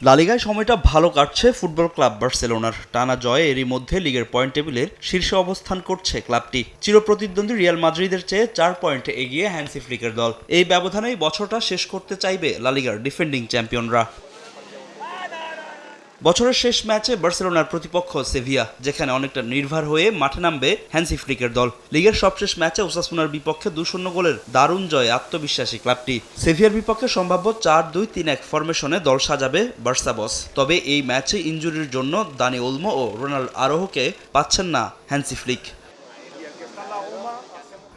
লা লিগায় সময়টা ভালো কাটছে ফুটবল ক্লাব বার্সেলোনার। টানা জয়ে এরই মধ্যে লিগের পয়েন্ট টেবিলের শীর্ষে অবস্থান করছে ক্লাবটি। চিরপ্রতিদ্বন্দ্বী রিয়াল মাদ্রিদের চেয়ে 4 পয়েন্ট এগিয়ে হ্যান্সি ফ্লিকের দল। এই ব্যবধানেই বছরটা শেষ করতে চাইবে লা লিগার ডিফেন্ডিং চ্যাম্পিয়নরা। বছরের শেষ ম্যাচে বার্সেলোনার প্রতিপক্ষ সেভিয়া, যেখানে অনেকটা নির্ভর হয়ে মাঠে নামবে হ্যান্সি ফ্লিকের দল। লিগের সবশেষ ম্যাচে ওসাসুনার বিপক্ষে 2-0 গোলের দারুণ জয়ে আত্মবিশ্বাসী ক্লাবটি। সেভিয়ার বিপক্ষে সম্ভাব্য 4-2-3-1 ফরমেশনে দল সাজাবে বার্সা বস। তবে এই ম্যাচে ইনজুরির জন্য দানি ওলমো ও রোনাল্ড আরোহোকে পাচ্ছেন না হ্যান্সি ফ্লিক।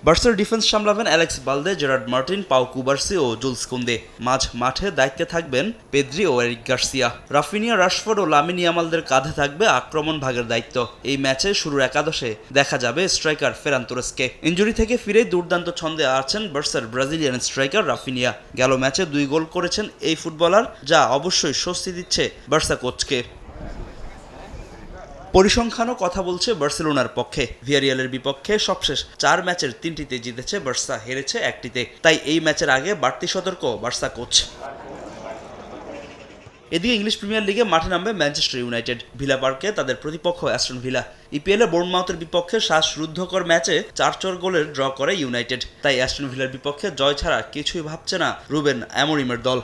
বার্সার ডিফেন্স সামলাবেন Alex Balde, Gerard Martin, Pau Cubarsi ও জুলস কুন্দে। মাঝ মাঠে দায়িত্বে থাকবেন পেদ্রি ও এরিক গার্সিয়া। রাফিনিয়া, রাশফোর্ড ও লামিন ইয়ামালদের কাঁধে থাকবে আক্রমণ ভাগের দায়িত্ব। এই ম্যাচে শুরুর একাদশে দেখা যাবে স্ট্রাইকার ফেরান তোরেসকে। ইনজুরি থেকে ফিরে দুর্দান্ত ছন্দে আছেন বার্সার ব্রাজিলিয়ান স্ট্রাইকার রাফিনিয়া। গেল ম্যাচে 2 গোল করেছেন এই ফুটবলার, যা অবশ্যই স্বস্তি দিচ্ছে বার্সা কোচকে। পরিসংখ্যানও কথা বলছে বার্সেলোনার পক্ষে। ভিয়ারিয়ালের বিপক্ষে সবশেষ 4 ম্যাচের 3টিতে জিতেছে বার্সা, হেরেছে 1টিতে। তাই এই ম্যাচের আগে বাড়তি সতর্ক বার্সা কোচ। এদিকে ইংলিশ প্রিমিয়ার লিগে মাঠে নামবে ম্যানচেস্টার ইউনাইটেড। ভিলা পার্কে তাদের প্রতিপক্ষ অ্যাস্টন ভিলা। ইপিএলে বোর্নমাউথের বিপক্ষে শ্বাসরুদ্ধকর ম্যাচে 4-4 গোলের ড্র করে ইউনাইটেড। তাই অ্যাস্টন ভিলার বিপক্ষে জয় ছাড়া কিছুই ভাবছে না রুবেন অ্যামোরিমের দল।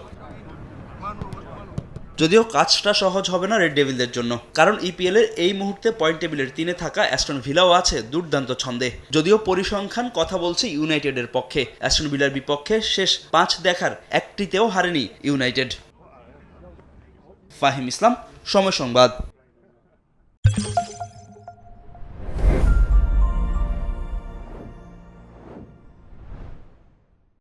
যদিও কাজটা সহজ হবে না রেড ডেভিলদের জন্য, কারণ ইপিএলের এই মুহূর্তে পয়েন্ট টেবিলের 3-এ থাকা অ্যাস্টন ভিলাও আছে দুর্দান্ত ছন্দে। যদিও পরিসংখ্যান কথা বলছে ইউনাইটেডের পক্ষে। অ্যাস্টন ভিলার বিপক্ষে শেষ 5 দেখার 1টিতেও হারেনি ইউনাইটেড। ফাহিম ইসলাম, সময় সংবাদ।